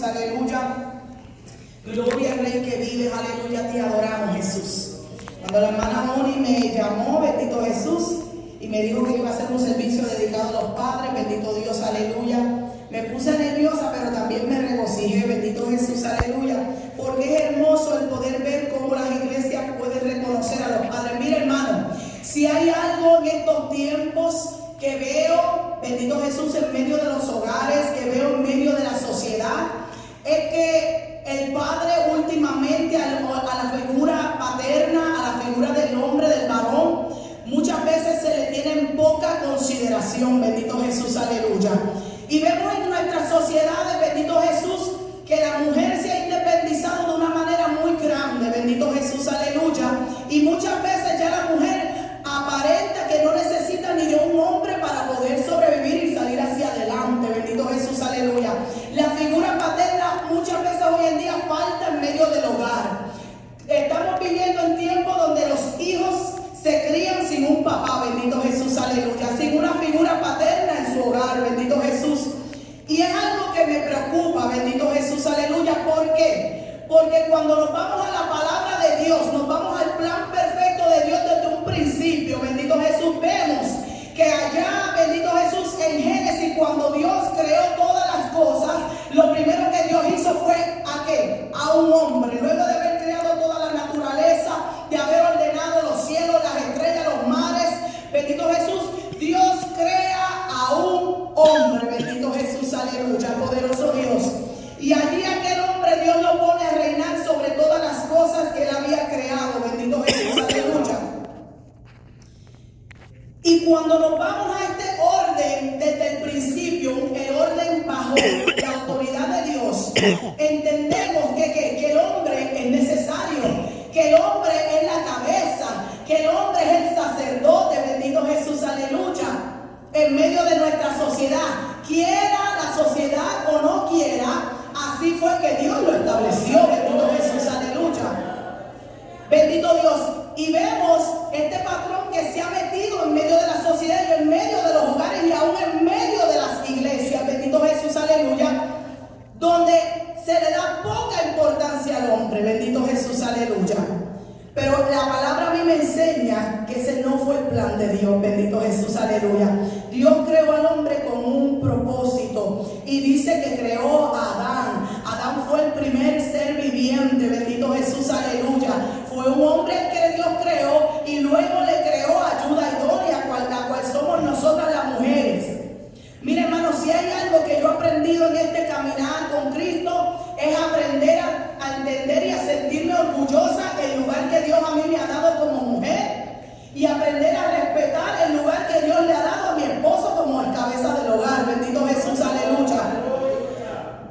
aleluya. Gloria al Rey que vive, aleluya, te adoramos, Jesús. Cuando la hermana Moni me llamó, bendito Jesús, y me dijo que iba a hacer un servicio dedicado a los padres, bendito Dios, aleluya, me puse nerviosa, pero también me regocijé, bendito Jesús, aleluya, porque es hermoso el poder ver cómo las iglesias pueden reconocer a los padres. Mira, hermano, si hay algo en estos tiempos que veo, bendito Jesús, en medio de los hogares, que veo en medio de la sociedad, es que el padre últimamente a la figura paterna, a la figura del hombre, del varón, muchas veces se le tiene en poca consideración, bendito Jesús, aleluya. Y vemos en nuestras sociedades, bendito Jesús, que la mujer se ha independizado de una manera muy grande, bendito Jesús, aleluya. Y muchas veces ya la mujer aparenta que no necesita ni de un hombre para poder sobrevivir y salir hacia adelante, bendito Jesús, aleluya. La figura paterna muchas veces hoy en día falta en medio del hogar. Estamos viviendo en tiempos donde los hijos se crían sin un papá, bendito Jesús, aleluya, sin una figura paterna en su hogar, bendito Jesús. Y es algo que me preocupa, bendito Jesús, aleluya. ¿Por qué? Porque cuando nos vamos a la palabra de Dios, nos vamos al plan perfecto de Dios desde un principio, bendito Jesús, vemos que allá, bendito Jesús, en Génesis, cuando Dios creó todas las cosas, lo primero que Dios hizo fue ¿a qué? A un hombre. Luego de haber creado toda la naturaleza, de haber ordenado los cielos, las estrellas, los mares, bendito Jesús, Dios crea a un hombre, bendito Jesús, aleluya, poderoso Dios. Y allí aquel hombre Dios lo pone a reinar sobre todas las cosas que él había creado, bendito Jesús, aleluya. Y cuando nos vamos a este orden, desde el principio, el orden bajo la autoridad de Dios, entendemos que el hombre es necesario, que el hombre es la cabeza, que el hombre es el sacerdote, bendito Jesús, aleluya, en medio de nuestra sociedad. Quiera la sociedad o no quiera, así fue que Dios lo estableció, bendito Jesús, aleluya. Bendito Dios. Y vemos este patrón que se ha metido en medio de la sociedad y en medio de los hogares y aún en medio de las iglesias, bendito Jesús, aleluya, donde se le da poca importancia al hombre, bendito Jesús, aleluya. Pero la palabra a mí me enseña que ese no fue el plan de Dios, bendito Jesús, aleluya. Dios creó al hombre con un propósito y dice que creó a Adán. Adán fue el primer ser viviente, bendito Jesús, aleluya. Fue un hombre que Dios creó y luego le creó ayuda idónea, la cual somos nosotras las mujeres. Mire, hermano, si hay algo que yo he aprendido en este caminar con Cristo, es aprender a entender y a sentirme orgullosa del lugar que Dios a mí me ha dado como mujer y aprender a respetar el lugar que Dios le ha dado a mi esposo como el cabeza del hogar, bendito Jesús, aleluya.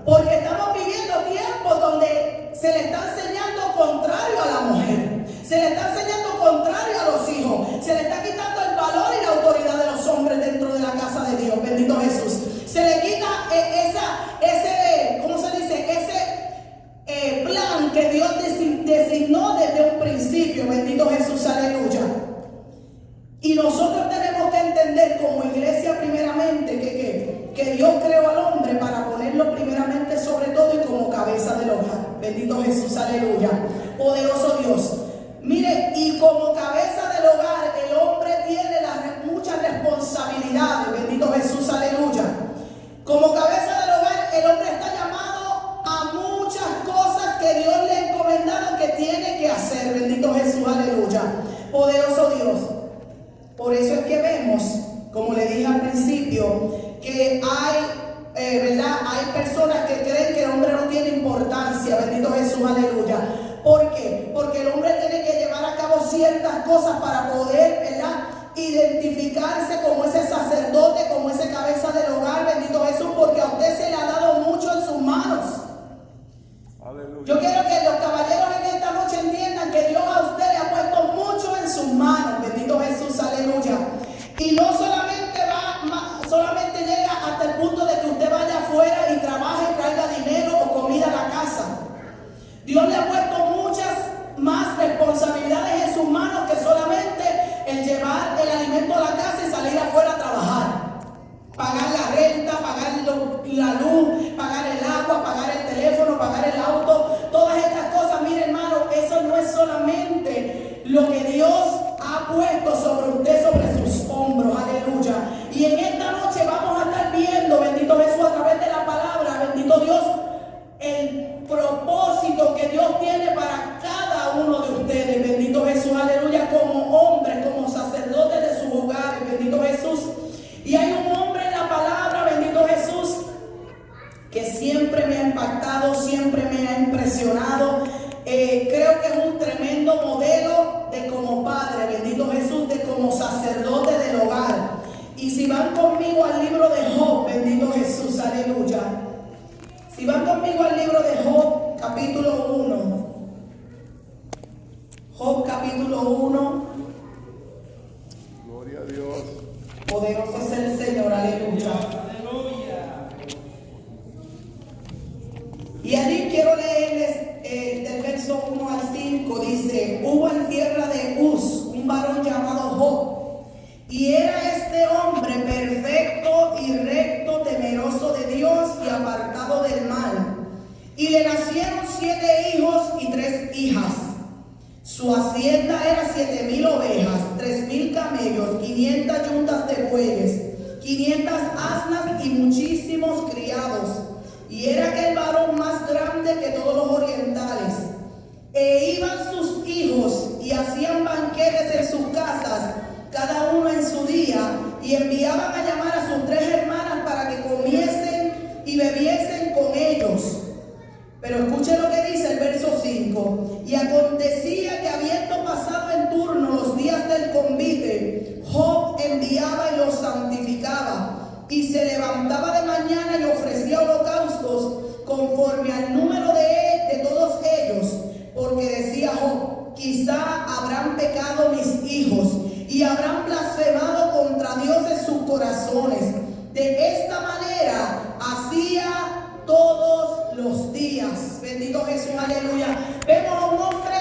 Porque estamos viviendo tiempos donde se le está enseñando contrario a la mujer, se le está enseñando contrario a los hijos, se le está quitando el valor y la autoridad de los hombres dentro de la casa de Dios, bendito Jesús. Se le quita ese ¿cómo se dice? Ese plan que Dios designó desde un principio, bendito Jesús, aleluya. Y nosotros tenemos que entender como iglesia primeramente que Dios creó al hombre para ponerlo primeramente sobre todo y como cabeza del hogar, bendito Jesús, aleluya, poderoso Dios. Mire, y como cabeza del hogar el hombre tiene muchas responsabilidades, bendito Jesús, aleluya. Como cabeza del hogar el hombre está llamado a muchas cosas que Dios le ha encomendado que tiene que hacer, bendito Jesús, aleluya, poderoso Dios. Por eso es que vemos, como le dije al principio, que hay, ¿verdad? Hay personas que creen que el hombre no tiene importancia, bendito Jesús, aleluya. ¿Por qué? Porque el hombre tiene que llevar a cabo ciertas cosas para poder, ¿verdad?, identificarse como ese sacerdote, como ese cabeza del hogar, bendito Jesús, porque a usted se le ha dado mucho en sus manos. Aleluya. Yo quiero que los caballeros en esta noche entiendan que Dios a usted le ha puesto mucho en sus manos, bendito Jesús, aleluya. Y no solamente llega hasta el punto de que usted vaya afuera y trabaje y traiga dinero o comida a la casa. Dios le ha puesto muchas más responsabilidades en sus manos que solamente el llevar el alimento a la casa y salir afuera a trabajar. puesto sobre usted, sobre sus hombros, aleluya. Y en esta noche vamos a estar viendo, bendito Jesús, a través de la palabra, bendito Dios, el propósito que Dios tiene para cada uno de ustedes, bendito Jesús, aleluya, como hombres, como sacerdotes de sus hogares, bendito Jesús. Y hay un hombre en la palabra, bendito Jesús, que siempre me ha impactado, siempre me ha impresionado. Creo que es un tremendo modelo de como padre, bendito Jesús, de como sacerdote del hogar. Y si van conmigo al libro de Job, bendito Jesús, aleluya. Si van conmigo al libro de Job, capítulo 1. Job, capítulo 1. Gloria a Dios. Poderoso es el Señor, aleluya. Y allí quiero leerles del verso 1 al 5. Dice: hubo en tierra de Uz un varón llamado Job, y era este hombre perfecto y recto, temeroso de Dios y apartado del mal. Y le nacieron 7 hijos y 3 hijas. Su hacienda era 7,000 ovejas, 3,000 camellos, 500 yuntas de bueyes, 500 asnas y muchísimos criados. Y era aquel varón más grande que todos los orientales. E iban sus hijos y hacían banquetes en sus casas, cada uno en su día, y enviaban a llamar a sus 3 hermanas para que comiesen y bebiesen con ellos. Pero escuchen lo que dice el verso 5. Y acontecía que habiendo pasado en turno los días del convite, Job enviaba y los santificaba, y se levantaba de mañana y ofrecía holocaustos conforme al número de todos ellos, porque decía Job: quizá habrán pecado mis hijos y habrán blasfemado contra Dios en sus corazones. De esta manera hacía todos los días. Bendito Jesús, aleluya. Vemos a un hombre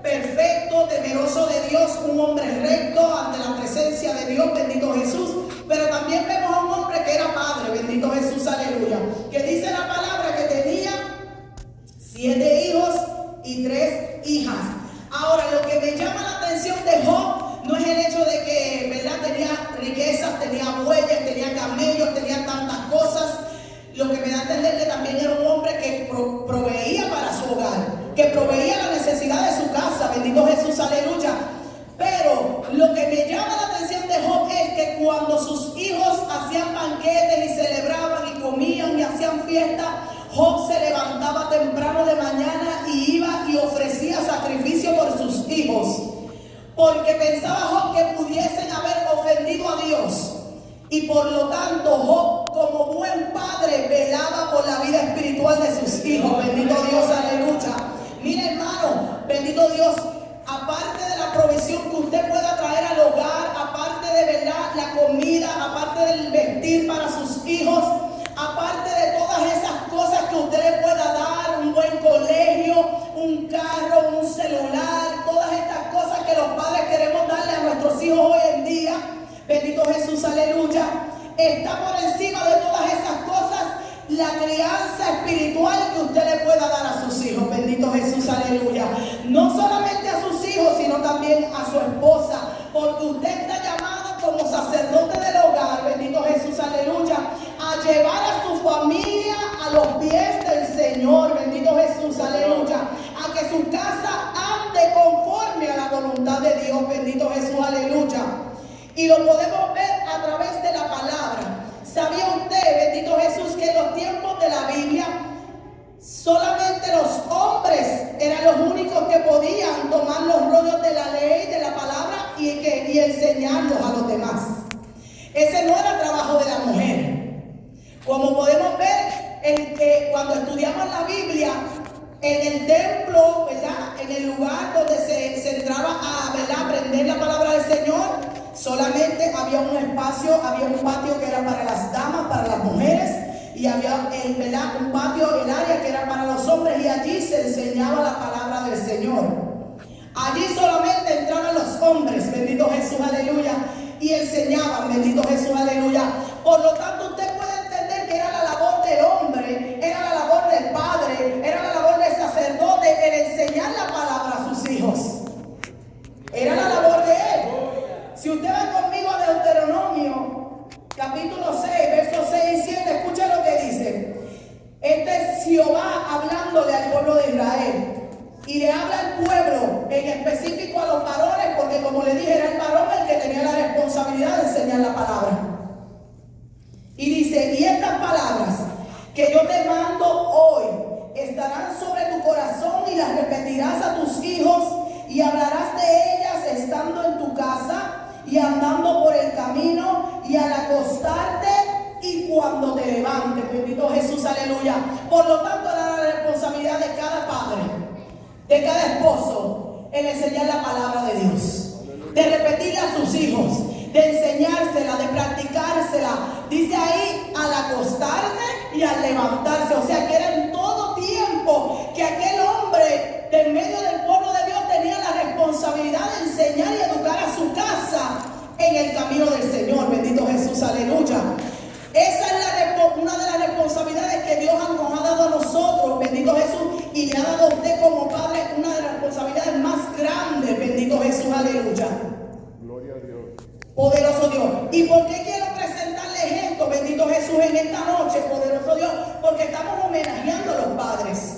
perfecto, temeroso de Dios, un hombre recto ante la presencia de Dios, bendito Jesús. Pero también vemos a un hombre que era padre, bendito Jesús, aleluya. Que dice la palabra que tenía 7 hijos y 3 hijas. Ahora, lo que me llama la atención de Job no es el hecho de que, ¿verdad?, tenía riquezas, tenía bueyes, tenía camellos, tenía tantas cosas. Lo que me da a entender que también era un hombre que proveía para su hogar, que proveía la necesidad de su casa, bendito Jesús, aleluya. Pero lo que me llama la atención de Job es que cuando sus hijos hacían banquetes y celebraban y comían y hacían fiesta, Job se levantaba temprano de mañana y iba y ofrecía sacrificio por sus hijos, porque pensaba Job que pudiesen haber ofendido a Dios. Y por lo tanto Job, como buen padre, velaba por la vida espiritual de sus hijos. Bendito Dios, aleluya. Mire, hermano, bendito Dios, aparte de la provisión que usted pueda traer al hogar, aparte de, verdad, la comida, aparte del vestir para sus hijos, aparte de todas esas cosas que usted le pueda dar, un buen colegio, un carro, un celular, todas estas cosas que los padres queremos darle a nuestros hijos hoy en día, bendito Jesús, aleluya, está por encima de todas esas cosas la crianza espiritual que usted le pueda dar a sus hijos, bendito Jesús, aleluya. No solamente a sus hijos, sino también a su esposa, porque usted está llamado como sacerdote del hogar, bendito Jesús, aleluya, a llevar a su familia a los pies del Señor, bendito Jesús, aleluya, a que su casa ande conforme a la voluntad de Dios, bendito Jesús, aleluya. Y lo podemos ver a través de la palabra. ¿Sabía usted, bendito Jesús, que en los tiempos de la Biblia solamente los hombres eran los únicos que podían tomar los rollos de la ley, de la palabra y enseñarlos a los demás? Ese no era trabajo de la mujer. Como podemos ver cuando estudiamos la Biblia, en el templo, ¿verdad?, en el lugar donde se entraba a, ¿verdad?, aprender la palabra del Señor, solamente había un espacio, había un patio que era para las damas, para las mujeres, y había, ¿verdad?, un patio, el área que era para los hombres, y allí se enseñaba la palabra del Señor. Allí solamente entraban los hombres, bendito Jesús, aleluya, y enseñaban, bendito Jesús, aleluya. Por lo tanto, usted puede entender que era la labor del hombre, era la labor del padre, era la labor del sacerdote, el enseñar la palabra a sus hijos. Era la labor de él. Jehová hablándole al pueblo de Israel. Y le habla al pueblo, en específico a los varones, porque como le dije, era el varón el que tenía la responsabilidad de enseñar la palabra. Y dice, y estas palabras que yo te mando hoy estarán sobre tu corazón y las repetirás a tus hijos y hablarás de ellas estando en tu casa y andando por el camino y al acostarte y cuando te levantes. Bendito Jesús, aleluya. Por lo tanto, era la responsabilidad de cada padre, de cada esposo, en enseñar la palabra de Dios, de repetirle a sus hijos, de enseñársela, de practicársela. Dice ahí, al acostarse y al levantarse. O sea que era en todo tiempo que aquel hombre de en medio del pueblo de Dios tenía la responsabilidad de enseñar y educar a su casa en el camino del Señor. Bendito Jesús, aleluya. Esa es una de las responsabilidades que Dios nos ha dado a nosotros, bendito Jesús, y le ha dado a usted como padre una de las responsabilidades más grandes, bendito Jesús, aleluya. Gloria a Dios. Poderoso Dios. ¿Y por qué quiero presentarles esto, bendito Jesús, en esta noche, poderoso Dios? Porque estamos homenajeando a los padres.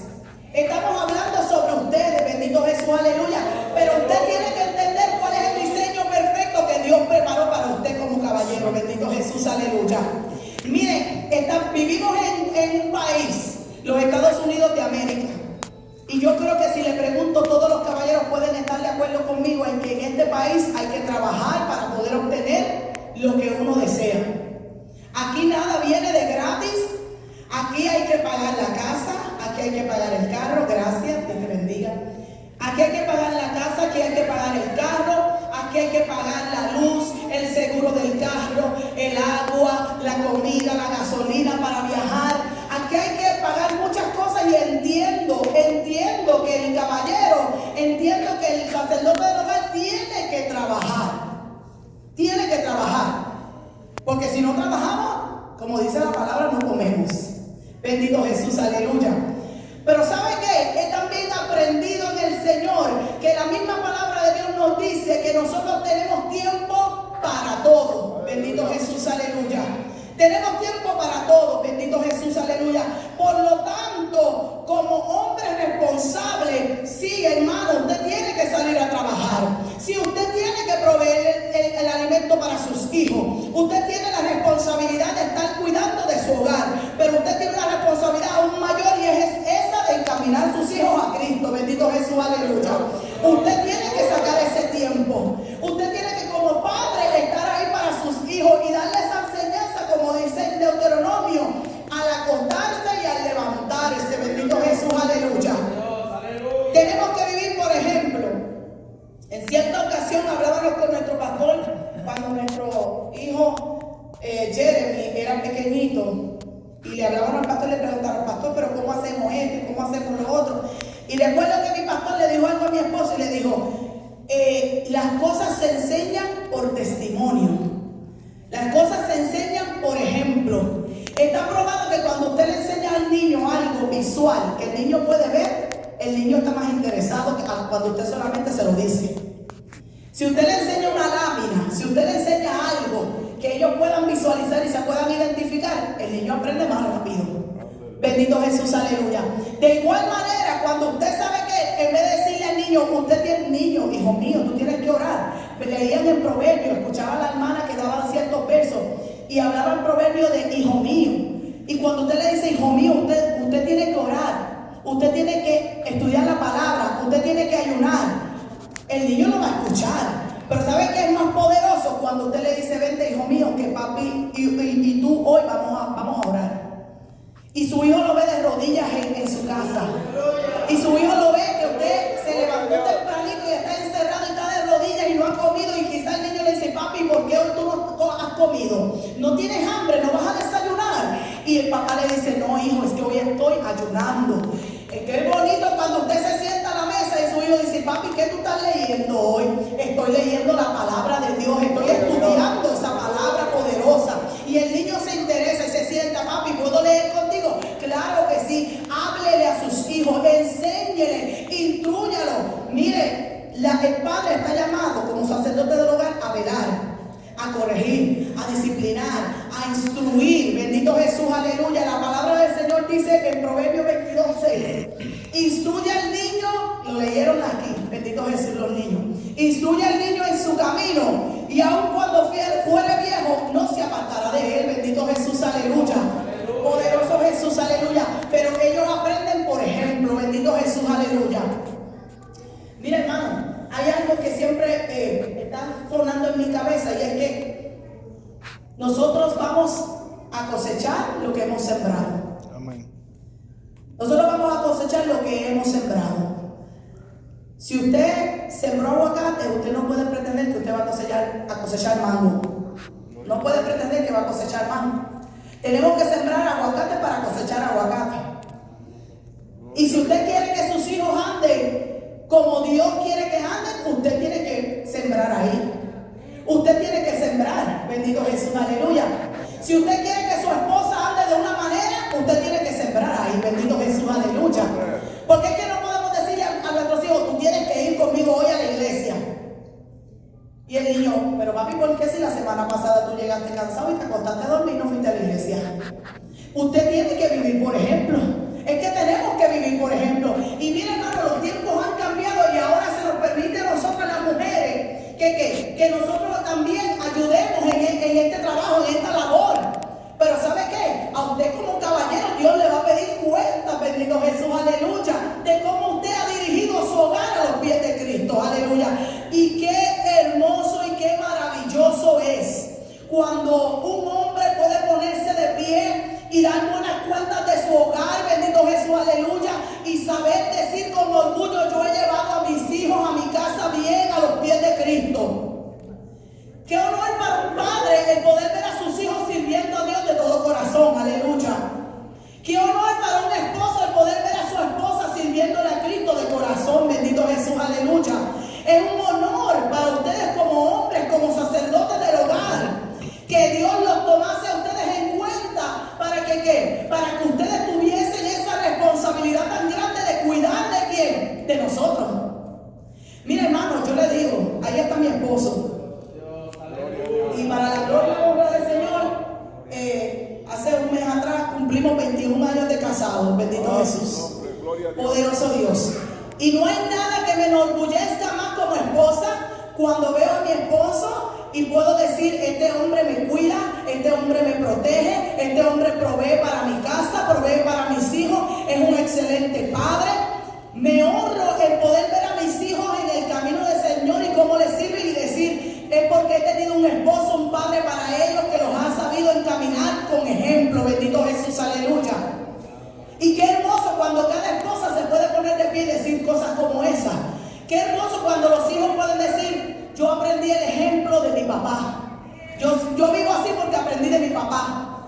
Estamos hablando sobre ustedes, bendito Jesús, aleluya. Pero usted tiene que entender cuál es el diseño perfecto que Dios preparó para usted como caballero, bendito Jesús, aleluya. Miren, vivimos en un país, los Estados Unidos de América. Y yo creo que si le pregunto, todos los caballeros pueden estar de acuerdo conmigo en que en este país hay que trabajar para poder obtener lo que uno desea. Aquí nada viene de gratis. Aquí hay que pagar la casa, aquí hay que pagar el carro, gracias, Dios te bendiga. Aquí hay que pagar la casa, aquí hay que pagar el carro, aquí hay que pagar la luz, el seguro del carro, el agua, la comida, la gasolina para viajar. Aquí hay que pagar muchas cosas y entiendo que el caballero, entiendo que el sacerdote del hogar tiene que trabajar. Porque si no trabajamos, como dice la palabra, no comemos. Bendito Jesús, aleluya. Pero ¿sabe qué? He también aprendido en el Señor que la misma palabra de Dios nos dice que nosotros tenemos tiempo para todo. Bendito Jesús, aleluya. Tenemos tiempo para todo, bendito Jesús, aleluya. Por lo tanto, como hombre responsable, sí, hermano, usted tiene que salir a trabajar. Si usted tiene que proveer el alimento para sus hijos, usted tiene la responsabilidad de estar cuidando de su hogar, pero usted tiene una responsabilidad aún mayor y es esa de encaminar a sus hijos a Cristo, bendito Jesús, aleluya. Usted tiene que sacar ese tiempo. Usted tiene que como padre estar ahí para sus hijos y darle esa enseñanza, como dice en Deuteronomio, al acostarse y al levantarse, bendito Jesús, aleluya. Tenemos que vivir, por ejemplo, en cierta ocasión hablábamos con nuestro pastor cuando nuestro hijo Jeremy era pequeñito y le hablábamos al pastor y le preguntaron, pastor, pero ¿cómo hacemos esto? ¿Cómo hacemos lo otro? Y recuerdo que mi pastor le dijo algo a mi esposo y le dijo, las cosas se enseñan por testimonio. Las cosas se enseñan por ejemplo. Está probado que cuando usted le enseña al niño algo visual que el niño puede ver, el niño está más interesado que cuando usted solamente se lo dice. Si usted le enseña una lámina, si usted le enseña algo que ellos puedan visualizar y se puedan identificar, el niño aprende más rápido. Bendito Jesús, aleluya. De igual manera, cuando usted sabe que en vez de decirle al niño, usted tiene niño, hijo mío, tú tienes que orar. Leían el proverbio, escuchaba a la hermana que daban ciertos versos y hablaban proverbio de hijo mío. Y cuando usted le dice, hijo mío, usted tiene que orar. Usted tiene que estudiar la palabra, usted tiene que ayunar. El niño lo va a escuchar. Pero ¿sabe qué es más poderoso? Cuando usted le dice, vente hijo mío, que papi y tú hoy vamos a orar. Y su hijo lo ve de rodillas en su casa. Y su hijo lo ve que usted se levantó tempranito y está encerrado y está de rodillas y no ha comido. Y quizá el niño le dice, papi, ¿por qué hoy tú no has comido? ¿No tienes hambre? ¿No vas a desayunar? Y el papá le dice, no hijo, es que hoy estoy ayunando. Es que es bonito cuando usted se sienta a la mesa y su hijo dice, papi, ¿qué tú estás leyendo hoy? Estoy leyendo la palabra de Dios, estoy estudiando esa palabra poderosa. Y el niño se interesa y se sienta, papi, ¿puedo leer contigo? Claro que sí. Háblele a sus hijos, enséñele, instrúyalo. Mire, el padre está llamado como sacerdote del hogar a velar, a corregir, a disciplinar, a instruir. Bendito Jesús, aleluya. La palabra del Señor dice en Proverbios 20 Jesús, los niños. Instruye al niño en su camino, y aun cuando fuere viejo, no se apartará de él. Bendito Jesús, aleluya. Poderoso Jesús, aleluya. Pero ellos aprenden por ejemplo. Bendito Jesús, aleluya. Mira, hermano, hay algo que siempre está sonando en mi cabeza, y es que nosotros vamos a cosechar lo que hemos sembrado. Amén. Nosotros vamos a cosechar lo que hemos sembrado. Si usted sembró aguacate, usted no puede pretender que usted va a cosechar mango. No puede pretender que va a cosechar mango. Tenemos que sembrar aguacate para cosechar aguacate. Y si usted quiere que sus hijos anden como Dios quiere que anden, usted tiene que sembrar ahí. Usted tiene que sembrar. Bendito Jesús, aleluya. Si usted quiere que su esposa ande de una manera, usted tiene que sembrar ahí. Bendito Jesús, aleluya. Porque es que no podemos decirle a nuestros hijos, tú tienes que ir conmigo hoy a la iglesia. Y el niño, pero papi, ¿por qué si la semana pasada tú llegaste cansado y te acostaste a dormir y no fuiste a la iglesia? Usted tiene que vivir por ejemplo. Es que tenemos que vivir por ejemplo. Y miren, hermano, los tiempos han cambiado, y ahora se nos permite a nosotros, las mujeres, que nosotros también ayudemos en este trabajo, en esta labor. Pero ¿sabe qué? A usted como caballero Dios le va a pedir cuentas, bendito Jesús, aleluya, de cómo usted ha dirigido su hogar a los pies de Cristo, aleluya. Y qué hermoso y qué maravilloso es cuando un hombre puede ponerse de pie y dar buenas cuentas de su hogar, bendito Jesús, aleluya, y saber decir con orgullo, yo he llevado a mis hijos, a mi casa bien a los pies de Cristo. Qué honor para un padre el poder ver a sus hijos sirviendo a Dios de todo corazón, aleluya. Qué honor para un esposo el poder ver a su esposa sirviéndole a Cristo de corazón, bendito Jesús, aleluya. Es un honor para ustedes como hombres, como sacerdotes del hogar, que Dios los tomase a ustedes en cuenta para que ¿qué? Para que ustedes tuviesen esa responsabilidad tan grande de cuidar de quién, de nosotros. Mira, hermano, yo le digo, ahí está mi esposo. Y para la gloria y honra del Señor, hace un mes atrás cumplimos 21 años de casados, bendito Jesús, poderoso Dios. Y no hay nada que me enorgullezca más como esposa cuando veo a mi esposo y puedo decir, este hombre me cuida, este hombre me protege, este hombre provee para mi casa, provee para mis hijos, es un excelente padre. Me honro el poder ver a mis hijos en el camino del Señor y cómo les sirve, y decir, es porque he tenido un esposo, un padre para ellos que los ha sabido encaminar con ejemplo, bendito Jesús, aleluya. Y qué hermoso cuando cada esposa se puede poner de pie y decir cosas como esa. Qué hermoso cuando los hijos pueden decir, yo aprendí el ejemplo de mi papá. Yo vivo así porque aprendí de mi papá.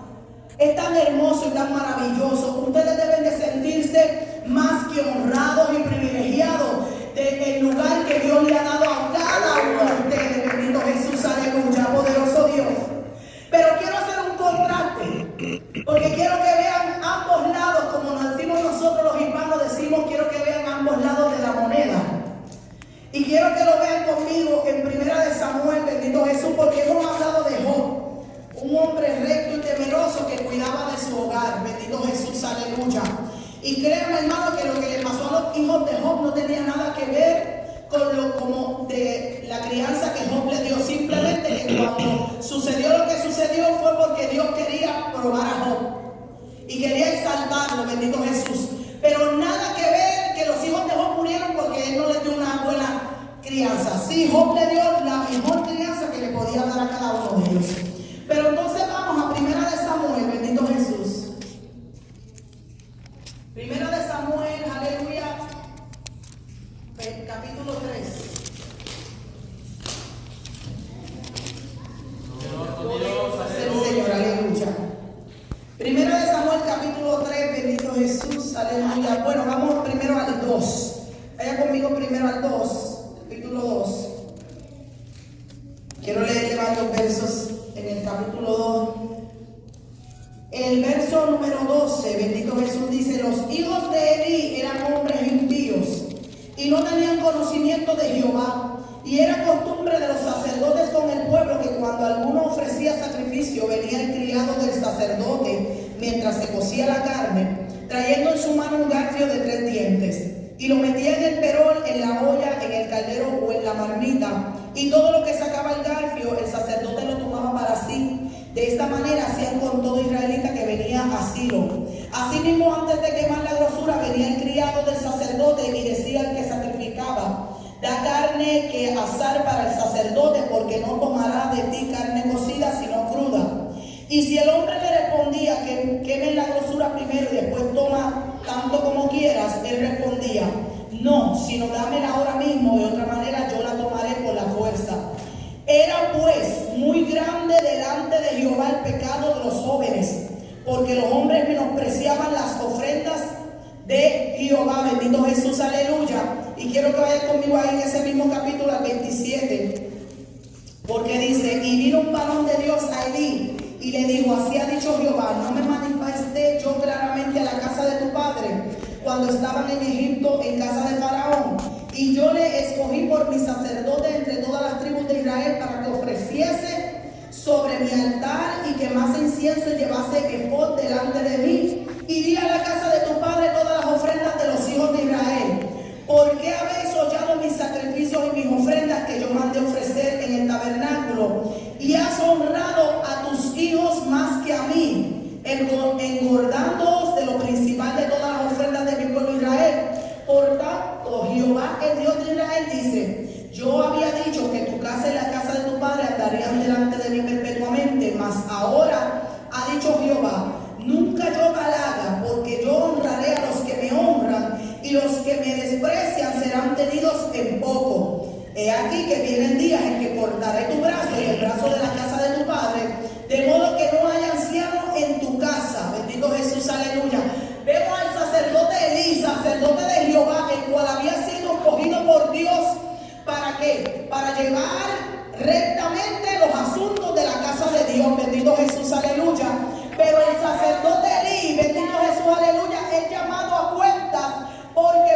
Es tan hermoso y tan maravilloso. Ustedes deben de sentirse más que honrados y privilegiados del lugar que Dios le ha dado a cada uno de ustedes. Bendito Jesús, aleluya, poderoso Dios. Pero quiero hacer un contraste, porque quiero que vean ambos lados, como nos decimos nosotros los hispanos, decimos, quiero que vean ambos lados de la moneda. Y quiero que lo vean conmigo en 1 Samuel, bendito Jesús, porque hemos hablado de Job, un hombre recto y temeroso que cuidaba de su hogar, bendito Jesús, aleluya. Y créanme, hermano, que lo que le pasó a los hijos de Job no tenía nada que ver con lo como de la crianza que Job le dio. Simplemente que cuando sucedió lo que sucedió fue porque Dios quería probar a Job y quería exaltarlo, bendito Jesús. Pero nada que ver que los hijos de Job murieron porque él no les dio una buena crianza. Sí, Job le dio la mejor crianza que le podía dar a cada uno de ellos. Pero entonces vamos a 1 Samuel, bendito Jesús. 1 Samuel, aleluya, capítulo 3. El Señor, aleluya. 1 Samuel, capítulo 3, bendito Jesús, aleluya. Bueno, vamos primero al 2. Vaya conmigo primero al 2, capítulo 2. Quiero leerle varios versos en el capítulo 2. El verso número 12, bendito Jesús, dice, los hijos de Eli eran hombres impíos y no tenían conocimiento de Jehová. Y era costumbre de los sacerdotes con el pueblo que cuando alguno ofrecía sacrificio, venía el criado del sacerdote mientras se cocía la carne, trayendo en su mano un garfio de 3 dientes. y lo metía en el perol, en la olla, en el caldero o en la marmita, y todo lo que sacaba el garfio, el sacerdote lo tomaba para sí. De esta manera hacían con todo israelita que venía a Silo. Asimismo, antes de quemar la grosura, venía el criado del sacerdote y decía al que sacrificaba: da carne que asar para el sacerdote, porque no tomará de ti carne cocida, sino cruda. Y si el hombre le respondía que quemen la grosura primero y después toma tanto como quieras, él respondía: no, sino dámela ahora mismo, de otra manera yo la tomaré por la fuerza. Era pues muy grande delante de Jehová el pecado de los jóvenes, porque los hombres menospreciaban las ofrendas de Jehová. Bendito Jesús, aleluya. Y quiero que vayan conmigo ahí en ese mismo capítulo, al 27, porque dice: y vino un varón de Dios a Elí y le dijo: así ha dicho Jehová, no me manifesté yo claramente a la casa de tu padre cuando estaban en Egipto, en casa de Faraón, y yo le escogí por mi sacerdote entre todas las tribus de Israel, para que ofreciese sobre mi altar y quemase incienso y llevase efod delante de mí, y di a la casa de tu padre todas las ofrendas de los hijos de Israel. ¿Por qué habéis hollado mis sacrificios y mis ofrendas que yo mandé ofrecer en el tabernáculo? Y has honrado a tus hijos más que a mí, engordándoos de lo principal de todas las ofrendas de mi pueblo Israel. Por tanto, Jehová, el Dios de Israel, dice: yo había dicho que tu casa y la casa de tu padre andarían delante de mí perpetuamente, mas ahora ha dicho Jehová: nunca yo tal haga, porque yo honraré a los que me honran, y los que me desprecian serán tenidos en poco. He aquí que vienen días en que cortaré tu brazo y el brazo de la casa de tu padre, de modo que no haya anciano en tu casa. Bendito Jesús, aleluya. Vemos al sacerdote Elí, sacerdote de Jehová, el cual había sido escogido por Dios. ¿Para qué? Para llevar rectamente los asuntos de la casa de Dios. Bendito Jesús, aleluya. Pero el sacerdote Elí, bendito Jesús, aleluya, es llamado a cuentas.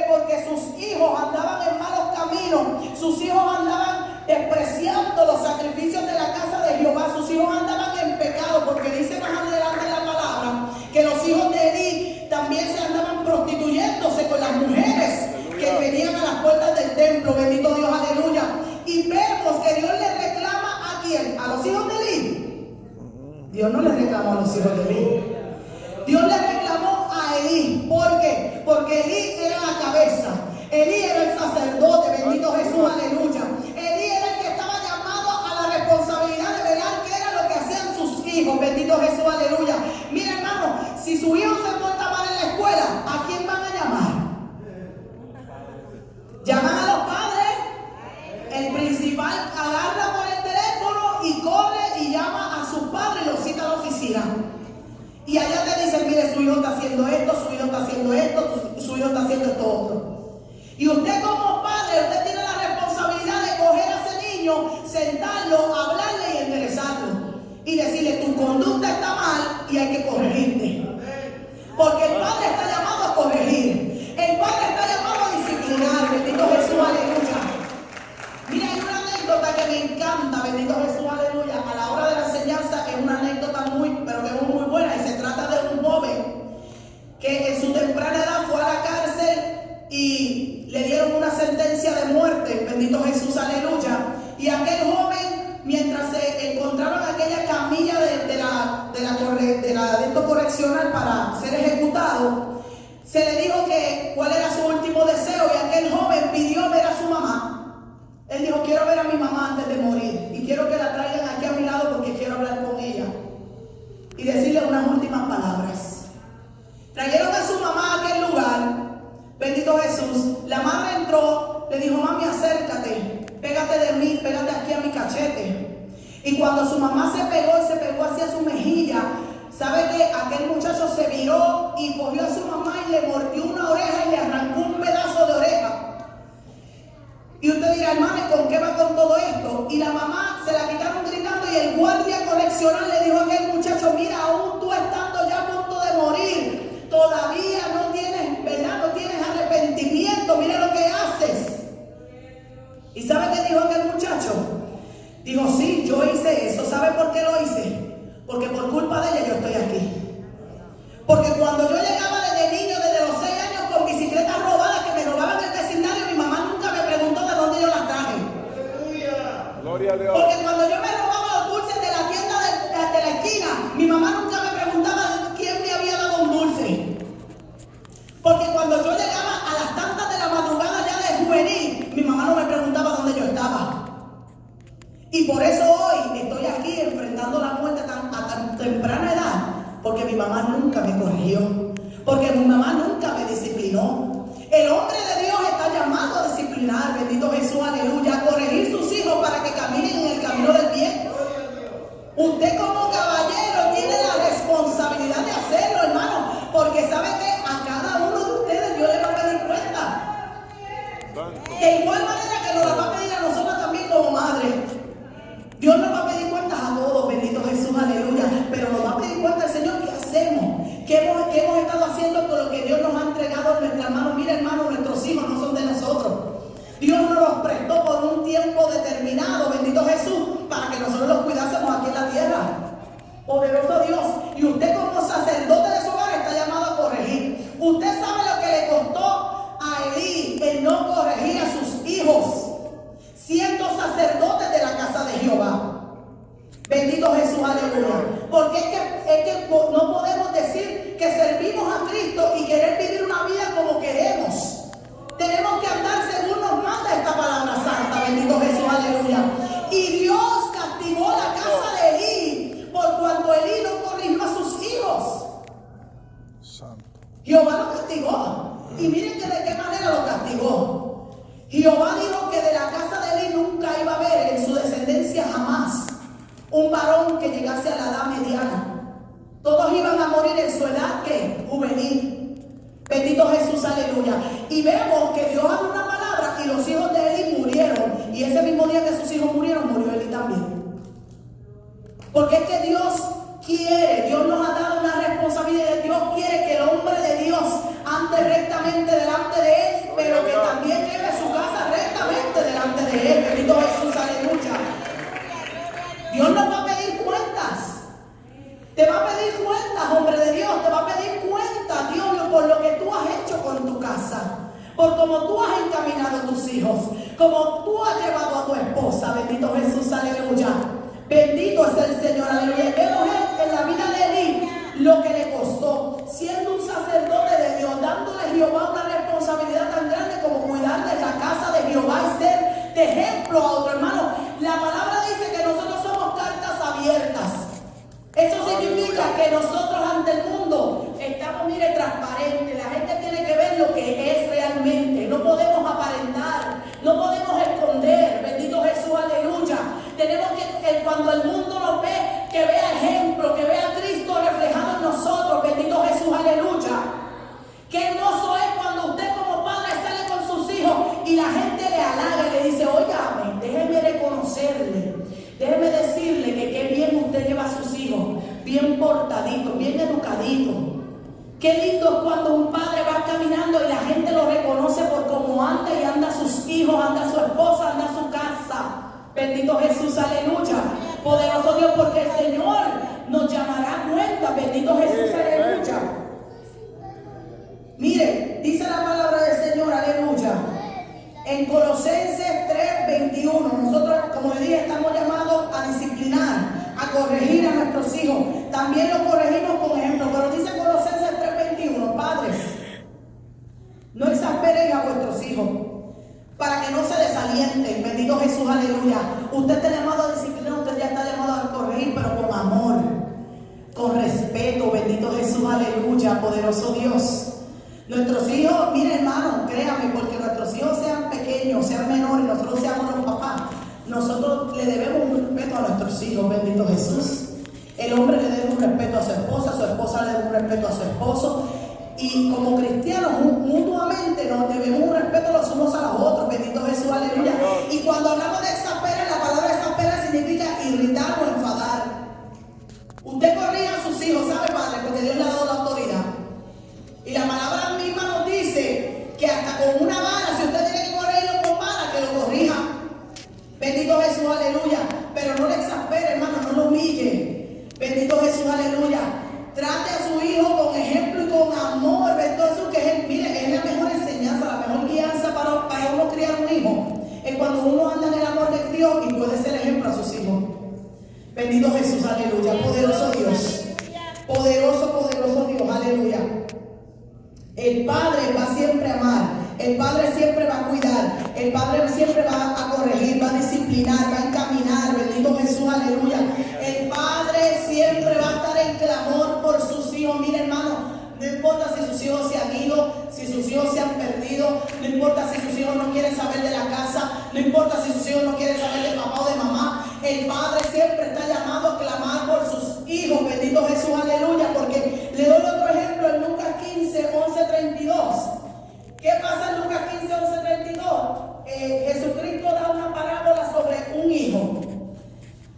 Porque sus hijos andaban en malos caminos, sus hijos andaban despreciando los sacrificios de la casa de Jehová, sus hijos andaban en pecado, porque dice más adelante en la palabra que los hijos de Elí también se andaban prostituyéndose con las mujeres que venían a las puertas del templo. Bendito Dios, aleluya. Y vemos que Dios le reclama ¿a quién? A los hijos de Elí. Dios no le reclamó a los hijos de Elí. Dios le reclamó a Elí. ¿Por qué? Porque Elí era la cabeza. Elí era el sacerdote. Bendito Jesús, aleluya. Elí era el que estaba llamado a la responsabilidad de velar qué era lo que hacían sus hijos. Bendito Jesús, aleluya. Mira, hermano, si su hijo se porta mal en la escuela, ¿a quién van a llamar? Llaman a los padres. El principal agarra por el teléfono y corre y llama a sus padres y los cita a la oficina. Y allá te dicen: mire, su hijo está haciendo esto, su hijo está haciendo esto, su hijo está haciendo esto otro. Y usted como padre, usted tiene la responsabilidad de coger a ese niño, sentarlo, hablarle y enderezarlo. Y decirle: tu conducta está mal y hay que corregirte. Porque el padre está llamado a corregir. El padre está llamado a disciplinar. Bendito Jesús, aleluya. Mira, hay una anécdota que me encanta. Bendito Jesús, aleluya. A la hora de la enseñanza es una anécdota pero que es muy buena, y se trata de un joven que en su temprana edad fue a la cárcel y le dieron una sentencia de muerte. Bendito Jesús, aleluya. Y aquel joven, mientras se encontraron aquella camilla de esto correccional para ser ejecutado, se le dijo que cuál era su último deseo, y aquel joven pidió ver a su mamá. Él dijo: quiero ver a mi mamá antes de morir, y quiero que la traigan aquí a mi lado porque quiero hablar con ella y decirle unas últimas palabras. Trajeron a su mamá a aquel lugar. Bendito Jesús. La madre entró, le dijo: mami, acércate, pégate de mí, pégate aquí a mi cachete. Y cuando su mamá se pegó hacia su mejilla, ¿sabe qué? Aquel muchacho se viró y cogió a su mamá y le mordió una oreja y le arrancó un pedazo de oreja. Y usted dirá: hermano, ¿con qué va con todo esto? Y la mamá se la quitaron gritando, y el guardia correccional le dijo a aquel muchacho: mira, aún tú estando ya a punto de morir, todavía no tienes, ¿verdad? No tienes arrepentimiento, mira lo que haces. ¿Y sabe qué dijo aquel muchacho? Dijo: sí, yo hice eso. ¿Sabe por qué lo hice? Porque por culpa de ella yo estoy aquí. Porque cuando yo llegaba desde niño, desde los 6 años, con bicicletas robadas que me robaban mamá nunca me corrigió, porque mi mamá nunca me disciplinó. El hombre de Dios está llamado a disciplinar, bendito Jesús, aleluya, a corregir sus hijos para que caminen en el camino del bien. Usted como caballero tiene la responsabilidad de hacerlo, hermano, porque sabe que a cada uno de ustedes Dios le va a pedir cuenta. De igual manera que nos la va a pedir a nosotros también como madre. Dios nos va a pedir cuentas a todos, bendito Jesús, aleluya. Pero nos va a pedir cuentas al Señor, ¿qué hacemos? ¿Qué hemos estado haciendo con lo que Dios nos ha entregado en nuestras manos? Mira, hermano, nuestros hijos no son de nosotros. Dios nos los prestó por un tiempo determinado, bendito Jesús, para que nosotros los cuidásemos aquí en la tierra. Poderoso Dios. Y usted como sacerdote de su hogar está llamado a corregir. Usted sabe lo que le costó a Elí el no corregir a sus hijos, siendo sacerdotes de la casa de Jehová. Bendito Jesús, aleluya. Porque es que no podemos decir que servimos a Cristo y querer vivir una vida como queremos. Tenemos que andar según nos manda esta palabra santa, bendito Jesús, aleluya. Y Dios castigó la casa de Elí por cuanto Elí no corrigió a sus hijos. Santo. Jehová lo castigó. Y miren que de qué manera lo castigó. Jehová dijo que de la casa de Elí nunca iba a haber en su descendencia jamás un varón que llegase a la edad mediana. Todos iban a morir en su edad, ¿qué? Juvenil. Bendito Jesús, aleluya. Y vemos que Dios habló una palabra y los hijos de Elí murieron. Y ese mismo día que sus hijos murieron, murió Elí también. Porque es que Dios quiere, Dios nos ha dado una responsabilidad. Dios quiere que el hombre de Dios ande rectamente delante de Él, pero que también lleve su casa rectamente delante de Él. Bendito Jesús, aleluya. Dios nos va a pedir cuentas. Te va a pedir cuentas, hombre de Dios. Te va a pedir cuentas, Dios, por lo que tú has hecho con tu casa, por cómo tú has encaminado a tus hijos, como tú has llevado a tu esposa. Bendito Jesús, aleluya. Bendito es el Señor, aleluya. Y vemos en la vida de Elí lo que le costó, siendo un sacerdote de Dios, dándole a Jehová una responsabilidad tan grande como cuidar de la casa de Jehová y ser de ejemplo a otro. Hermano, la palabra dice que nosotros somos cartas abiertas. Eso significa que nosotros ante el mundo estamos, mire, transparentes. La gente tiene que ver lo que es realmente. No podemos aparentar, no podemos esconder. Bendito Jesús, aleluya. Tenemos que, cuando el mundo nos ve, que vea ejemplo, que vea a Cristo reflejado en nosotros. Bendito Jesús, aleluya. Qué hermoso es cuando usted como padre sale con sus hijos y la gente le halaga y le dice: óigame, déjeme reconocerle. Déjeme decirle que qué bien usted lleva a sus hijos, bien portadito, bien educadito. Qué lindo es cuando un padre va caminando y la gente lo reconoce por cómo anda y anda sus hijos, anda su esposa, anda su casa. Bendito Jesús, aleluya. Poderoso Dios, porque el Señor nos llamará a cuenta. Bendito Jesús, aleluya. Mire, dice la palabra del Señor, aleluya. En Colosenses 3:21, nosotros, como le dije, estamos llamados a disciplinar, a corregir a nuestros hijos. También los corregimos con ejemplo, pero dice Colosenses 3:21, padres, no exasperen a vuestros hijos, para que no se desalienten. Bendito Jesús, aleluya. Usted está llamado a disciplinar, usted ya está llamado a corregir, pero con amor, con respeto. Bendito Jesús, aleluya, poderoso Dios. Nuestros hijos, mire hermano, créame, porque nuestros hijos sean pequeños, sean menores, nosotros seamos los papás, nosotros le debemos un respeto a nuestros hijos, bendito Jesús. El hombre le debe un respeto a su esposa le debe un respeto a su esposo. Y como cristianos, mutuamente nos debemos un respeto los unos a los otros, bendito Jesús, aleluya. Y cuando hablamos de exasperar, la palabra exasperar significa irritar o enfadar. Usted corrija a sus hijos, ¿sabe, padre? Porque Dios le ha dado la autoridad. Y la palabra misma nos dice que hasta con una vara, si usted tiene que corregirlo con vara, que lo corrija. Bendito Jesús, aleluya. Pero no le exaspere, hermano, no lo humille. Bendito Jesús, aleluya. Trate a su hijo con ejemplo y con amor. Bendito Jesús, que es, mire, es la mejor enseñanza, la mejor guianza para uno criar un hijo. Es cuando uno anda en el amor de Dios y puede ser ejemplo a sus hijos. Bendito Jesús, aleluya. Poderoso Dios. Poderoso Dios, aleluya. El Padre va siempre a amar, el Padre siempre va a cuidar, el Padre siempre va a corregir, va a disciplinar, va a encaminar. Bendito Jesús, aleluya. El Padre siempre va a estar en clamor por sus hijos. ¿Qué pasa en Lucas 15, 11, 32? Jesucristo da una parábola sobre un hijo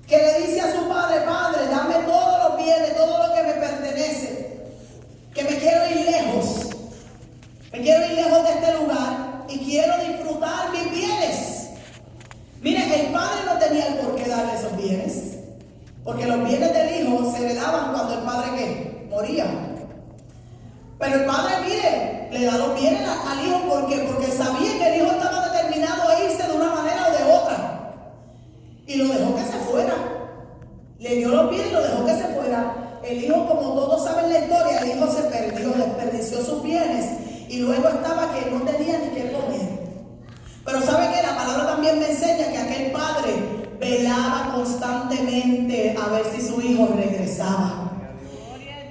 que le dice a su padre: Padre, dame todos los bienes, todo lo que me pertenece, que me quiero ir lejos de este lugar y quiero disfrutar mis bienes. Miren, el padre no tenía el por qué darle esos bienes, porque los bienes del hijo se heredaban cuando el padre ¿qué? Moría. Pero el padre, mire, le da los bienes al hijo porque sabía que el hijo estaba determinado a irse de una manera o de otra. Y lo dejó que se fuera. Le dio los bienes y lo dejó que se fuera. El hijo, como todos saben la historia, el hijo se perdió, desperdició sus bienes y luego estaba que no tenía ni qué comer. Pero sabe que la palabra también me enseña que aquel padre velaba constantemente a ver si su hijo regresaba.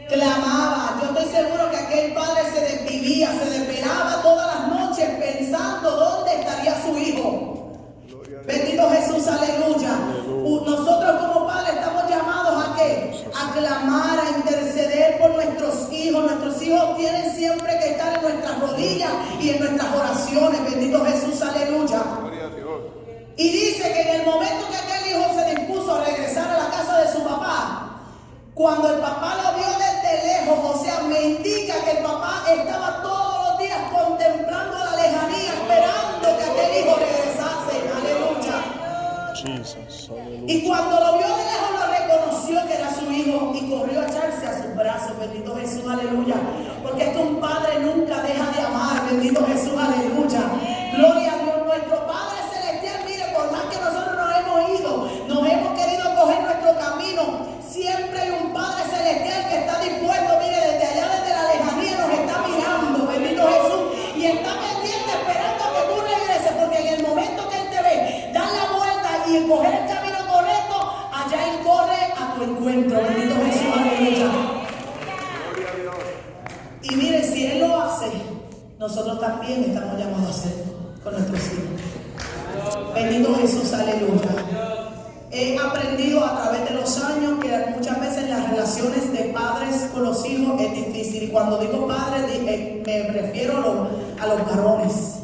Clamaba. Yo estoy seguro que aquel padre se desvivía, se desvelaba todas las noches pensando dónde estaría su hijo. Bendito Jesús, aleluya. Nosotros como padres estamos llamados ¿a qué? A clamar, a interceder por nuestros hijos. Nuestros hijos tienen siempre que estar en nuestras rodillas y en nuestras oraciones. Bendito Jesús, aleluya. Y dice que en el momento que aquel hijo se dispuso a regresar a la casa de su papá, cuando el papá lo vio desde lejos, o sea, me indica que el papá estaba todos los días contemplando la lejanía, esperando que aquel hijo regresase. Aleluya. Y cuando lo vio de lejos, lo reconoció que era su hijo y corrió a echarse a sus brazos. Bendito Jesús, aleluya. Porque es que un padre nunca deja de amar. Bendito Jesús, aleluya. Gloria a Dios. Nuestro Padre Celestial, mire, por más que nosotros nos hemos ido, nos hemos querido coger nuestro camino, siempre hay un Padre Celestial que está dispuesto, mire, desde allá, desde la lejanía, nos está mirando, bendito Jesús, y está pendiente esperando a que tú regreses, porque en el momento que Él te ve, dar la vuelta y coger el camino correcto, allá Él corre a tu encuentro, bendito Jesús, aleluya. Y mire, si Él lo hace, nosotros también estamos llamados a hacerlo con nuestros hijos. Bendito Jesús, aleluya. He aprendido a través de los años que muchas veces las relaciones de padres con los hijos es difícil. Y cuando digo padres, me refiero a los varones.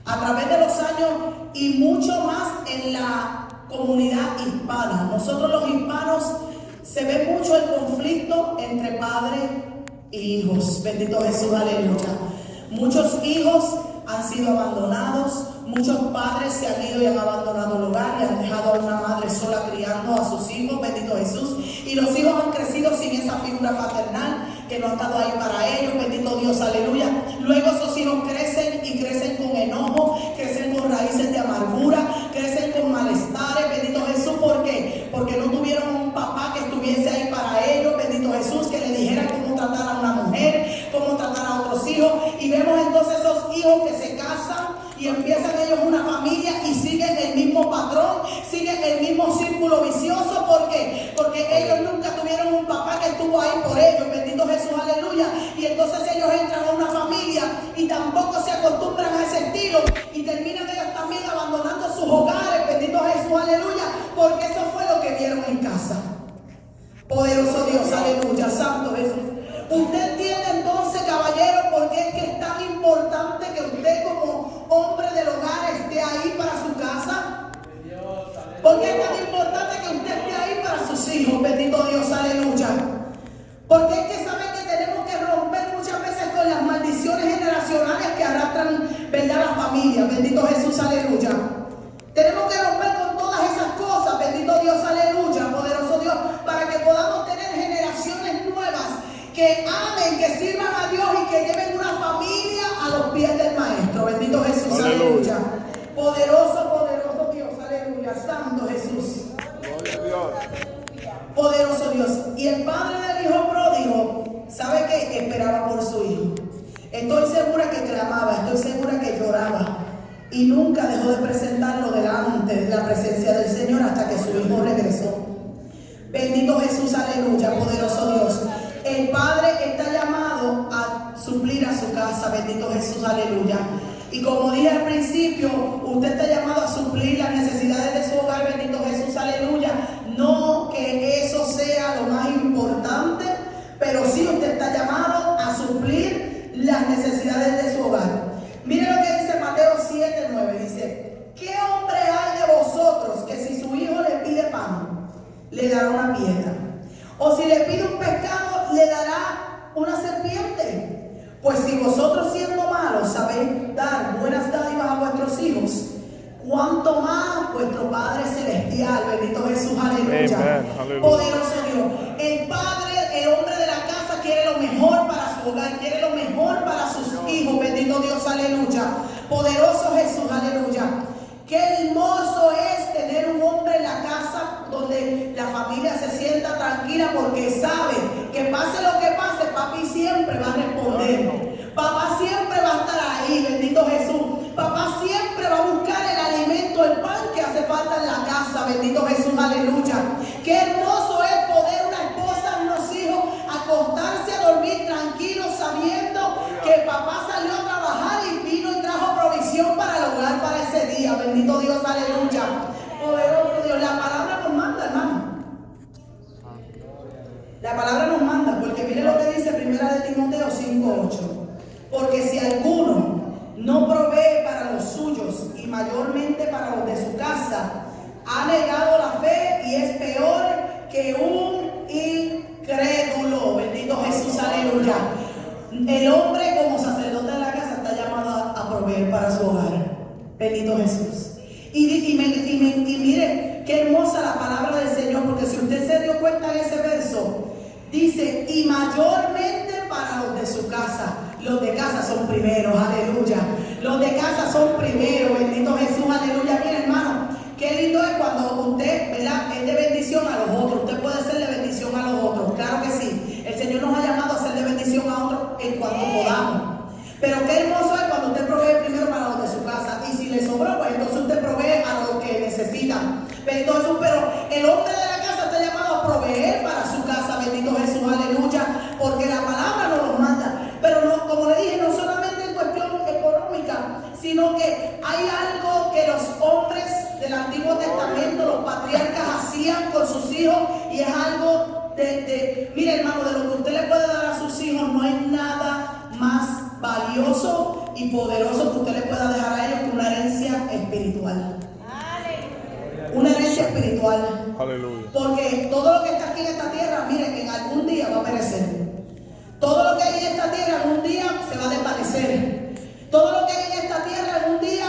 A través de los años y mucho más en la comunidad hispana. Nosotros los hispanos se ve mucho el conflicto entre padres e hijos. Bendito Jesús, aleluya. Muchos hijos han sido abandonados, muchos padres se han ido y han abandonado el hogar y han dejado a una madre sola criando a sus hijos, bendito Jesús, y los hijos han crecido sin esa figura paternal que no ha estado ahí para ellos, bendito Dios, aleluya. Luego esos hijos crecen y crecen con enojo, crecen con raíces de amargura, crecen con malestares, bendito Jesús. ¿Por qué? Porque no tuvieron un papá que estuviese ahí para ellos, bendito Jesús, que le dijera cómo tratar a una mujer, cómo tratar a otros hijos. Y vemos entonces esos hijos que se casan y empiezan ellos una familia y siguen el mismo patrón, siguen el mismo círculo vicioso. ¿Por qué? Porque ellos nunca tuvieron un papá que estuvo ahí por ellos, bendito Jesús, aleluya. Y entonces ellos entran a una familia y tampoco se acostumbran a ese estilo y terminan ellos también abandonando sus hogares, bendito Jesús, aleluya, porque eso fue lo que vieron en casa. Poderoso Dios, aleluya, santo Jesús. Usted entiende entonces, caballero, por qué es que es tan importante que usted como hombre del hogar esté ahí para su casa. ¿Por qué es tan importante que usted esté ahí para sus hijos? Bendito Dios, aleluya. Porque es que saben que tenemos que romper muchas veces con las maldiciones generacionales que arrastran, ¿verdad?, las familias. Bendito Jesús, aleluya. Tenemos que romper con todas esas cosas, bendito Dios, aleluya, poderoso Dios, para que podamos tener generaciones nuevas que amen, que sirvan a Dios y que lleven una familia a los pies del Maestro. Bendito Jesús, aleluya. Poderoso, poderoso Dios, aleluya. Santo Jesús. Gloria a Dios. Poderoso Dios. Y el padre del hijo pródigo, ¿sabe qué? Esperaba por su hijo. Estoy segura que clamaba, estoy segura que lloraba. Y nunca dejó de presentarlo delante de la presencia del Señor hasta que su hijo regresó. Bendito Jesús, aleluya, poderoso Dios. El Padre está llamado a suplir a su casa, bendito Jesús, aleluya. Y como dije al principio, usted está llamado a suplir las necesidades de su hogar, bendito Jesús, aleluya. No que eso sea lo más importante, pero sí usted está llamado a suplir las necesidades de su hogar. una serpiente? Pues si vosotros siendo malos sabéis dar buenas dádivas a vuestros hijos, cuánto más vuestro Padre Celestial, bendito Jesús, aleluya. Amen. Poderoso Dios. El Padre, el hombre de la casa quiere lo mejor para su hogar, quiere lo mejor para sus hijos, bendito Dios, aleluya. Poderoso Jesús, aleluya. Qué hermoso es tener un hombre en la casa donde la familia se sienta tranquila porque sabe que pase lo que pase, papi siempre va a responder. Papá siempre va a estar ahí, bendito Jesús. Papá siempre va a buscar el alimento, el pan que hace falta en la casa, bendito Jesús, aleluya. Qué hermoso es poder una esposa, unos hijos, acostarse a dormir tranquilos sabiendo que papá salió a trabajar y vino y trajo provisión para el hogar para ese día, bendito Dios, aleluya. Poderoso Dios, la palabra nos manda, hermano. La palabra nos manda, porque mire lo que dice Primera de Timoteo 5:8. Porque si alguno no provee para los suyos y mayormente para los de su casa, ha negado la fe y es peor que un incrédulo. Bendito Jesús, aleluya. El hombre como sacerdote de la casa está llamado a proveer para su hogar. Bendito Jesús. Y mire qué hermosa la palabra del Señor, porque si usted se dio cuenta en ese verso, dice, y mayormente para los de su casa. Los de casa son primeros, aleluya. Los de casa son primeros, bendito Jesús, aleluya. Mira, hermano, qué lindo es cuando usted, ¿verdad?, es de bendición a los otros. Usted puede ser de bendición a los otros, claro que sí. El Señor nos ha llamado a ser de bendición a otros en cuanto podamos. Pero qué hermoso es cuando usted provee primero para los de su casa. Y si le sobró, pues entonces usted provee a los que necesitan. Bendito Jesús, pero el hombre de la casa está llamado a proveer para su casa, bendito Jesús, aleluya. Porque la palabra nos lo manda. Pero no, como le dije, no solamente en cuestión económica, sino que hay algo que los hombres del Antiguo Testamento, los patriarcas hacían con sus hijos, y es algo mire, hermano, de lo que usted le puede dar a sus hijos, no hay nada más valioso y poderoso que usted le pueda dejar a ellos que una herencia espiritual. Una herencia espiritual. Aleluya. Porque todo lo que está aquí en esta tierra, mire, en algún día va a perecer. Todo lo que hay en esta tierra en un día se va a desvanecer. Todo lo que hay en esta tierra en un día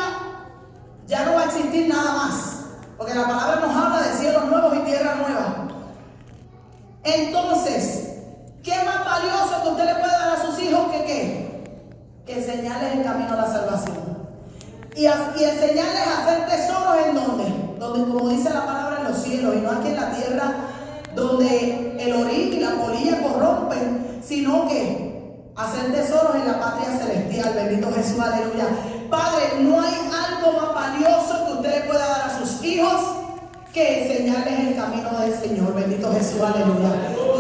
ya no va a existir nada más. Porque la palabra nos habla de cielos nuevos y tierra nueva. Entonces, ¿qué más valioso que usted le puede dar a sus hijos que qué? Que enseñarles el camino a la salvación. Y enseñarles a hacer tesoros en donde, como dice la palabra, en los cielos, y no aquí en la tierra, donde el orín y la polilla corrompen, sino que hacer tesoros en la patria celestial. Bendito Jesús, aleluya. Padre, no hay algo más valioso que usted le pueda dar a sus hijos que enseñarles el camino del Señor. Bendito Jesús, aleluya.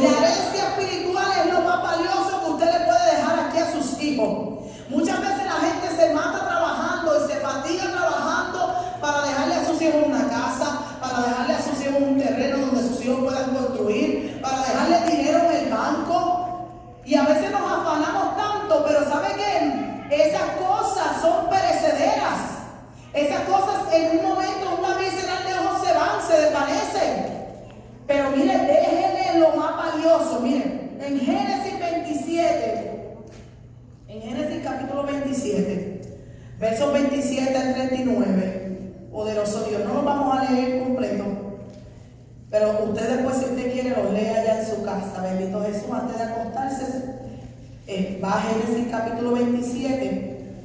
La herencia espiritual es lo más valioso que usted le puede dejar aquí a sus hijos. Muchas veces la gente se mata trabajando y se fatiga trabajando para dejarle a sus hijos una casa, para dejarle a sus hijos un terreno donde sus hijos puedan construir, para dejarle dinero en el banco. Y a veces nos afanamos tanto, pero ¿sabe qué? Esas cosas son perecederas. Esas cosas en un momento, una vez serán lejos, se van, se desvanecen. Pero mire, déjenle lo más valioso. Miren, en Génesis 27, en Génesis capítulo 27, versos 27 al 39, poderoso Dios, no lo vamos a leer completo, pero usted después, si usted quiere, lo lea allá en su casa. Bendito Jesús, antes de acostarse, va a Génesis capítulo 27,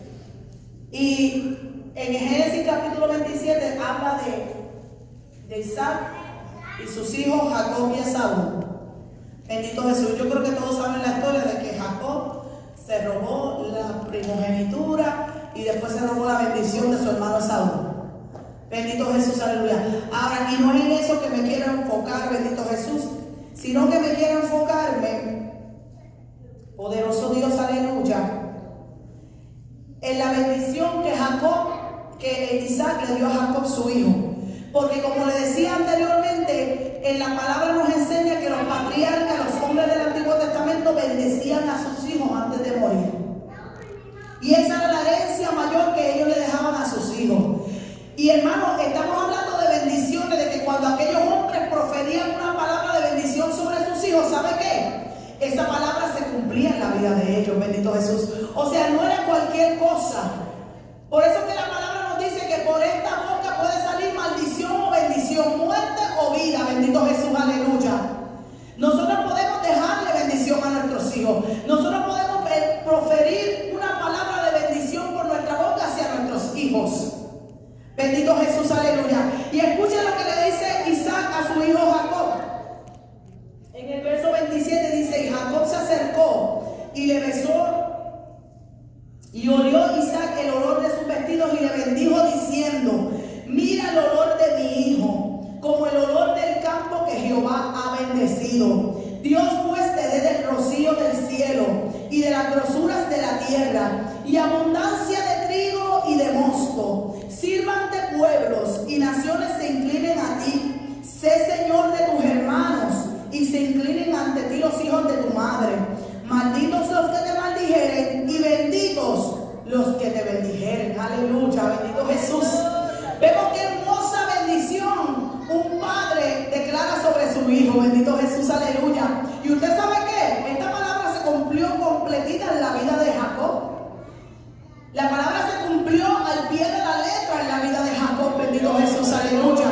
y en Génesis capítulo 27 habla de Isaac y sus hijos Jacob y Esaú. Bendito Jesús. Yo creo que todos saben la historia de que Jacob se robó la primogenitura y después se robó la bendición de su hermano Esaú. Bendito Jesús, aleluya. Ahora, y no es en eso que me quiero enfocar, bendito Jesús, sino que me quiero enfocarme, poderoso Dios, aleluya, en la bendición que Isaac le dio a Jacob, su hijo. Porque como le decía anteriormente, en la palabra nos enseña que los patriarcas, los hombres del Antiguo Testamento, bendecían a sus hijos antes de morir. Y esa era la herencia mayor que ellos le dejaban a sus hijos. Y hermanos, estamos hablando de bendiciones, de que cuando aquellos hombres proferían una palabra de bendición sobre sus hijos, ¿sabe qué? Esa palabra se cumplía. cumplía en la vida de ellos, bendito Jesús. O sea, no era cualquier cosa. Por eso que la palabra nos dice que por esta boca puede salir maldición o bendición, muerte o vida, bendito Jesús, aleluya. Nosotros podemos dejarle bendición a nuestros hijos. Nosotros podemos proferir una palabra de bendición por nuestra boca hacia nuestros hijos. Bendito Jesús, aleluya. Y escuchen lo que le dice Isaac a su hijo Jacob. En el verso 27 dice: y Jacob se acercó y le besó, y olió Isaac el olor de sus vestidos y le bendijo diciendo: mira el olor de mi hijo, como el olor del campo que Jehová ha bendecido. Dios pues te dé del rocío del cielo y de las grosuras de la tierra, y abundancia de trigo y de mosto. Sírvante pueblos y naciones se inclinen a ti. Sé Señor de tus hermanos, y se inclinen ante ti los hijos de tu madre. Malditos los que te maldijeren, y benditos los que te bendijeren. Aleluya, bendito Jesús. Vemos qué hermosa bendición un padre declara sobre su hijo. Bendito Jesús, aleluya. Y usted sabe qué, esta palabra se cumplió completita en la vida de Jacob. La palabra se cumplió al pie de la letra en la vida de Jacob. Bendito Jesús, aleluya.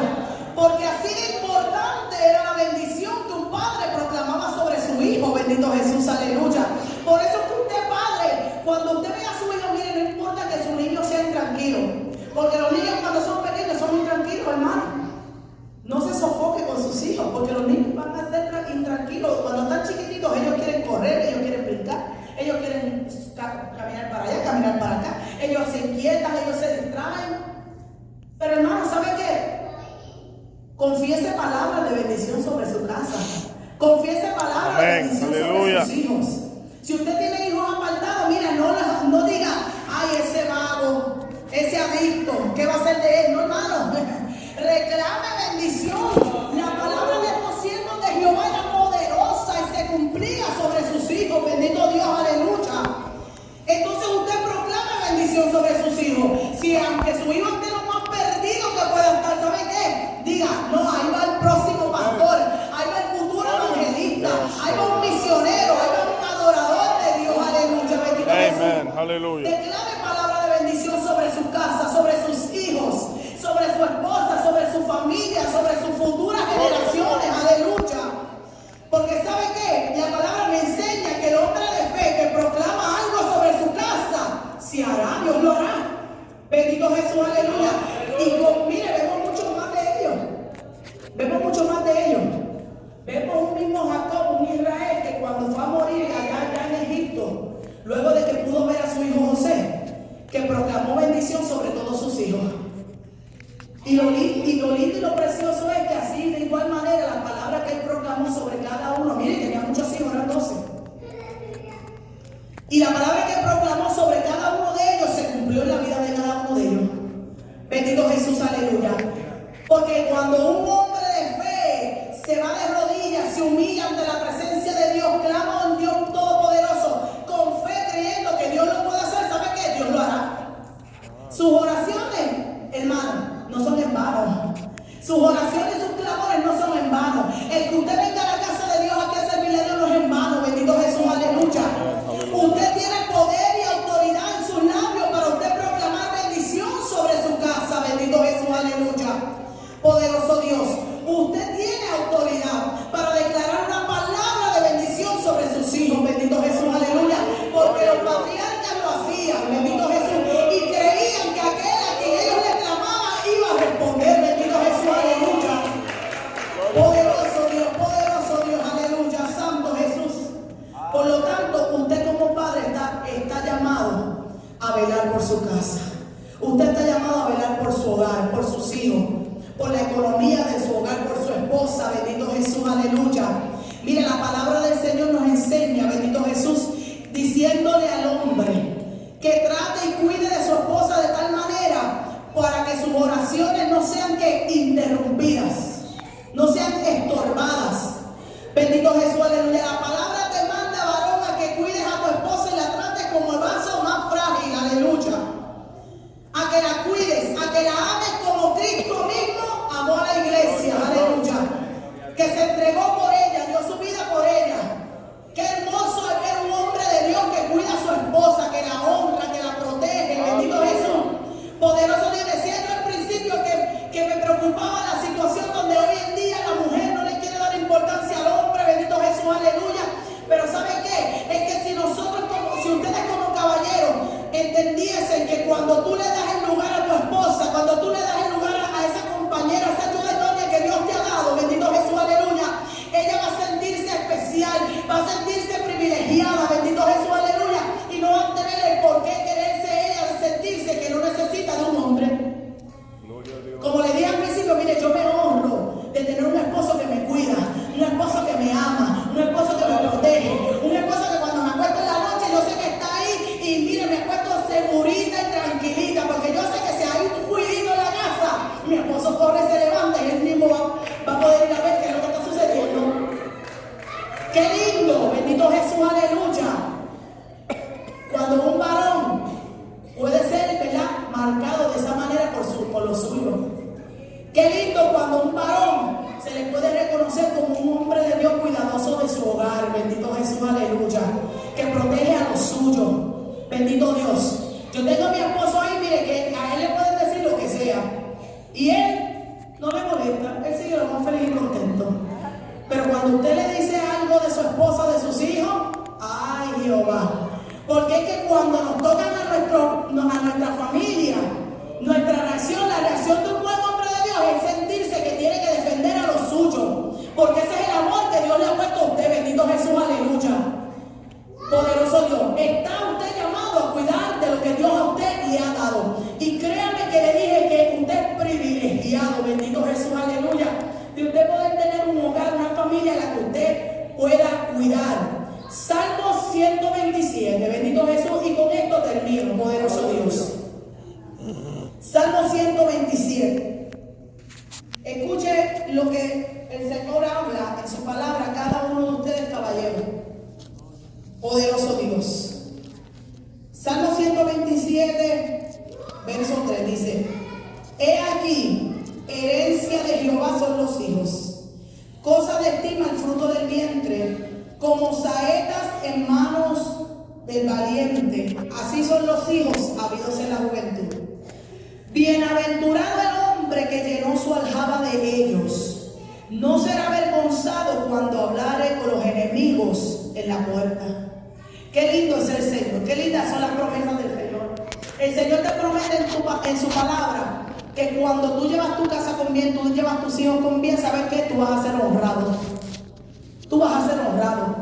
Porque así de importante era la bendición que un padre proclamaba sobre su hijo. Bendito Jesús, aleluya. Por eso que usted, padre, cuando usted ve a su hijo, mire, no importa que su niño sea intranquilo. Porque los niños cuando son pequeños son intranquilos, hermano. No se sofoque con sus hijos, porque los niños van a ser intranquilos. Cuando están chiquititos, ellos quieren correr, ellos quieren brincar, ellos quieren caminar para allá, caminar para acá. Ellos se inquietan, ellos se distraen. Pero hermano, ¿sabe qué? Confiese palabras de bendición sobre su casa. Confiese palabras de bendición sobre sus hijos. Si usted tiene hijos apartados, mira, no diga: ay, ese vago, ese adicto, ¿qué va a hacer de él? No, hermano. Reclame bendición. La palabra de los siervos de Jehová era poderosa y se cumplía sobre sus hijos. Bendito Dios, aleluya. Entonces usted proclama bendición sobre sus hijos. Si aunque su hijo esté lo más perdido que pueda estar, ¿sabe qué? Diga: no, ahí va el próximo pastor, ahí va el futuro evangelista, ahí va un misionero, ahí va un adorador de Dios, aleluya. Bendito Jesús. Aleluya. Declare palabra de bendición sobre su casa, sobre sus hijos, sobre su esposa, sobre su familia, sobre sus futuras generaciones, aleluya. Porque ¿sabe qué? La palabra me enseña que el hombre de fe que proclama algo sobre su casa, se hará, Dios lo hará. Bendito Jesús, aleluya. Y mire, vemos mucho más de ellos. Vemos mucho más de ellos. Vemos un mismo Jacob, un Israel, que cuando fue a morir allá en Egipto, luego de que pudo ver a su hijo José, que proclamó bendición sobre todos sus hijos. Y lo lindo y lo precioso es que así, de igual manera, la palabra que él proclamó sobre cada uno, mire, tenía muchos hijos, eran 12. Y la palabra que proclamó sobre cada uno de ellos se cumplió en la vida de cada uno de ellos. Bendito Jesús, aleluya. Porque cuando un hombre de fe se va de rodillas, se humilla ante la presencia de Dios, clama a un Dios todopoderoso, con fe creyendo que Dios lo puede hacer, ¿sabe qué? Dios lo hará. Sus oraciones, hermano, no son en vano. Sus oraciones y sus clamores no son en vano. El que usted venga a la casa de Dios aquí a servirle a Dios no es en vano. Bendito Jesús, aleluya. Usted tiene poder y autoridad en sus labios para usted proclamar bendición sobre su casa. Bendito Jesús, aleluya. Poderoso Dios, usted tiene autoridad para declarar una palabra de bendición sobre sus hijos. Bendito Jesús, aleluya. Porque los patriarcas lo hacían. Bendito Jesús. Y creían que aquel a quien ellos le clamaban iba a responder. Bendito Jesús, aleluya. Poderoso Dios, aleluya. Santo Jesús. Por lo tanto, usted como padre está llamado a velar por su casa. Usted está llamado a velar por su hogar, por sus hijos, por la economía de su hogar, por su esposa. Bendito Jesús, aleluya. Mire, la palabra del Señor nos enseña, bendito Jesús, diciéndole al hombre que trate y cuide de su esposa de tal manera para que sus oraciones no sean interrumpidas, no sean estorbadas. Bendito Jesús, aleluya. La palabra te manda, varón, a que cuides a tu esposa y la trates como el vaso más frágil, aleluya. A que la cuides, a que la ames como Cristo mismo amó a la iglesia, aleluya. Que se entregó por ella, dio su vida por ella. protege a los suyos. Bendito Dios. Yo tengo a mi esposo ahí, mire, que a él le pueden decir lo que sea. Y él no le molesta, él sigue lo más feliz y contento. Pero cuando usted le dice algo de su esposa, de sus hijos, ¡ay, Jehová! Porque es que cuando nos tocan a nuestra familia, nuestra reacción, la reacción de un buen hombre de Dios es sentirse que tiene que defender a los suyos. Porque ese es el amor que Dios le ha puesto a usted. Bendito Jesús, aleluya. Poderoso Dios. Está usted llamado a cuidar de lo que Dios a usted le ha dado. Y créame que le dije que usted es privilegiado. Bendito Jesús, aleluya. De usted poder tener un hogar, una familia a la que usted pueda cuidar. Salmo 127, bendito Jesús, y con esto termino, poderoso Dios. Salmo 127. Escuche lo que el Señor habla en su palabra a cada uno de ustedes, caballeros. Poderoso Dios. Salmo 127, verso 3 dice: He aquí, herencia de Jehová son los hijos, cosa de estima el fruto del vientre, como saetas en manos del valiente, así son los hijos habidos en la juventud. Bienaventurado el hombre que llenó su aljaba de ellos, no será avergonzado cuando hablare con los enemigos en la puerta. Qué lindo es el Señor, qué lindas son las promesas del Señor. El Señor te promete en su palabra que cuando tú llevas tu casa con bien, tú llevas tus hijos con bien, sabes que tú vas a ser honrado. Tú vas a ser honrado.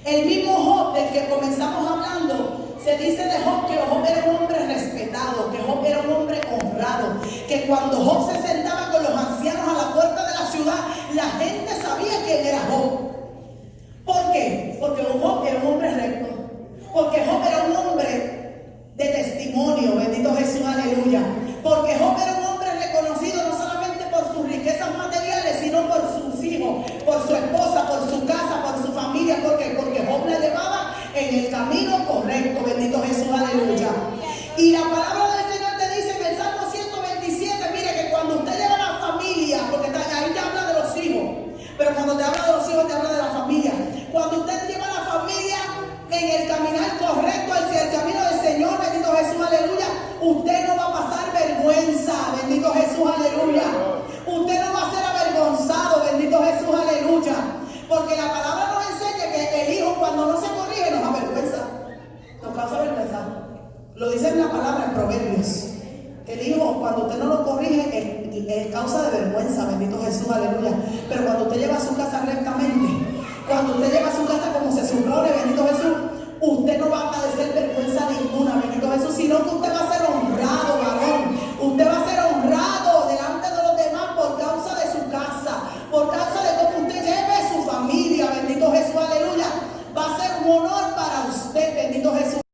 El mismo Job del que comenzamos hablando, se dice de Job que Job era un hombre respetado, que Job era un hombre honrado, que cuando Job se sentaba con los ancianos a la puerta de la ciudad, la gente sabía quién era Job. ¿Por qué? Porque Job era un hombre recto, porque Job era un hombre de testimonio, bendito Jesús, aleluya. Porque Job era un hombre reconocido no solamente por sus riquezas materiales, sino por sus hijos, por su esposa, por su casa, por su familia, porque Job la llevaba en el camino correcto, bendito Jesús, aleluya. Y la palabra del Señor te dice en el Salmo 127, mire que cuando usted lleva a la familia, porque ahí te habla de los hijos, pero cuando te habla de los hijos te habla de la familia. Cuando usted lleva a la familia en el caminar correcto hacia el camino del Señor, bendito Jesús, aleluya, usted no va a pasar vergüenza, bendito Jesús, aleluya. Usted no va a ser avergonzado, bendito Jesús, aleluya. Porque la palabra nos enseña que el hijo cuando no se corrige nos avergüenza, nos causa vergüenza. Lo dice en la palabra en Proverbios. El hijo cuando usted no lo corrige es causa de vergüenza, bendito Jesús, aleluya. Pero cuando usted lleva a su casa rectamente, cuando usted lleva a su casa como se supone, bendito Jesús, usted no va a padecer vergüenza ninguna, bendito Jesús, sino que usted va a ser honrado,